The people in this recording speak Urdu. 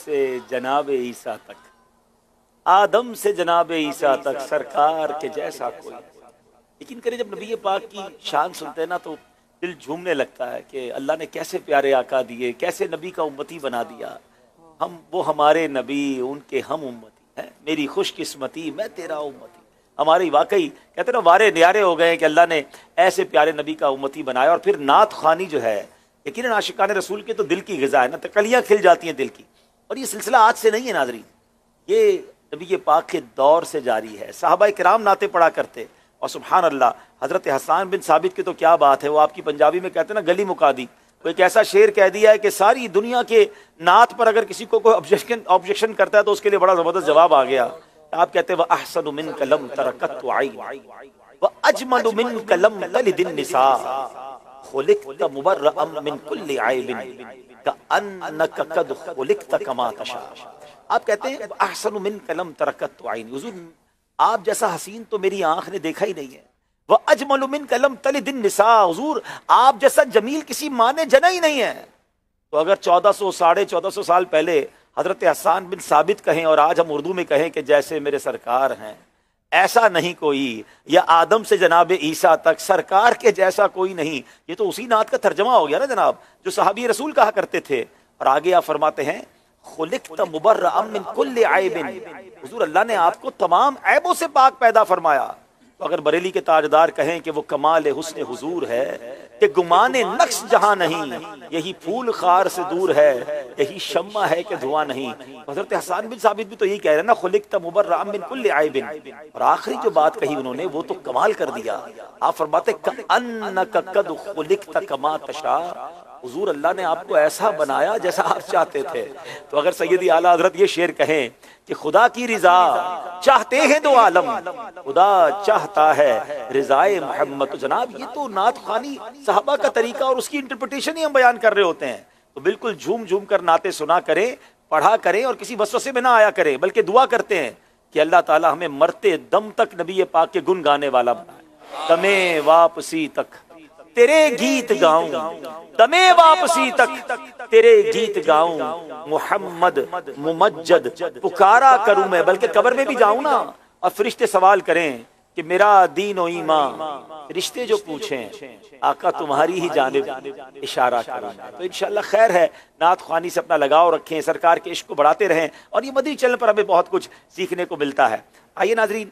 سے جناب عیسیٰ تک، آدم سے جناب عیسیٰ تک سرکار کے جیسا کوئی نہیں۔ یقین کریں جب نبی پاک کی شان سنتے ہیں نا تو دل جھومنے لگتا ہے کہ اللہ نے کیسے پیارے آقا دیے، کیسے نبی کا امتی بنا دیا۔ وہ ہمارے نبی، ان کے ہم امتی ہیں، میری خوش قسمتی میں تیرا امتی۔ ہماری واقعی کہتے ہیں نا وارے نیارے ہو گئے کہ اللہ نے ایسے پیارے نبی کا امتی بنایا۔ اور پھر نعت خوانی جو ہے یقیناً عاشقان رسول کے تو دل کی غذا ہے نا، تکلیاں کھل جاتی ہیں دل کی۔ اور یہ سلسلہ آج سے نہیں ہے ناظرین، یہ نبی پاک کے دور سے جاری ہے۔ صحابہ کرام نعتیں پڑھا کرتے، اور سبحان اللہ حضرت حسان بن ثابت کی تو کیا بات ہے، وہ آپ کی پنجابی میں کہتے ہیں نا گلی مکا دی۔ وہ ایک ایسا شعر کہہ دیا ہے کہ ساری دنیا کے نعت پر اگر کسی کو کوئی آبجیکشن کرتا ہے تو اس کے لیے بڑا زبردست جواب آ گیا۔ آپ کہتے ہیں وَأَحْسَنُ مِنْكَ لَمْ تَرَكَتْ عَيْنِ وَأَجْمَلُ مِنْكَ لَمْ تَلِدِ النِّسَاءُ خُلِقْتَ مُبَرَّأً مِنْ كُلِّ عَيْبٍ كَأَنَّكَ قَدْ خُلِقْتَ كَمَا تَشَاءُ۔ آپ کہتے ہیں احسن منک لم ترکت عینی، حضور آپ جیسا حسین تو میری آنکھ نے دیکھا ہی نہیں ہے۔ واجمل منک لم تلد النساء، حضور آپ جیسا جمیل کسی ماں نے جنا ہی نہیں ہے۔ تو اگر 1400 سال پہلے حضرت حسان بن ثابت کہیں اور آج ہم اردو میں کہیں کہ جیسے میرے سرکار ہیں ایسا نہیں کوئی، یا آدم سے جناب عیسیٰ تک سرکار کے جیسا کوئی نہیں، یہ تو اسی نعت کا ترجمہ ہو گیا نا جناب جو صحابی رسول کہا کرتے تھے۔ اور آگے آپ فرماتے ہیں خلقت مبرأ من کل عیب، حضور اللہ نے آپ کو تمام عیبوں سے پاک پیدا فرمایا۔ تو اگر بریلی کے تاجدار کہیں کہ وہ کمال حسن حضور ہے کہ گمان نقص جہاں نہیں، یہی پھول خار سے دور ہے، یہی شمع ہے کہ دھواں نہیں۔ حضرت حسان بن ثابت بھی تو یہی کہہ رہے ہیں نا خلقت مبرأ من کل عیب۔ اور آخری جو بات کہی انہوں نے وہ تو کمال کر دیا، آپ فرماتے کأنک قد خلقت کما تشاء، حضور اللہ نے آپ کو ایسا بنایا جیسا آپ چاہتے تھے۔ تو اگر سیدی اعلیٰ حضرت یہ شعر کہیں کہ خدا کی رضا چاہتے ہیں دو عالم، خدا چاہتا ہے رضائے محمد، تو جناب یہ تو نعت خوانی صحابہ کا طریقہ اور اس کی انٹرپریٹیشن ہی ہم بیان کر رہے ہوتے ہیں۔ تو بالکل جھوم جھوم کر نعتیں سنا کریں، پڑھا کریں، اور کسی وسوسے میں نہ آیا کریں، بلکہ دعا کرتے ہیں کہ اللہ تعالی ہمیں مرتے دم تک نبی پاک کے گن گانے والا بنائے۔ دمیں واپسی تک تیرے گیت گاؤں، دمیں واپسی تک تیرے گیت گاؤں، محمد ممجد پکارا کروں میں، بلکہ قبر میں بھی جاؤں نا اور فرشتے سوال کریں کہ میرا دین و ایمان، رشتے جو پوچھیں آقا تمہاری ہی جانب اشارہ کروں۔ تو انشاءاللہ خیر ہے، نعت خوانی سے اپنا لگاؤ رکھیں، سرکار کے عشق کو بڑھاتے رہیں، اور یہ مدنی چینل پر ہمیں بہت کچھ سیکھنے کو ملتا ہے۔ آئیے ناظرین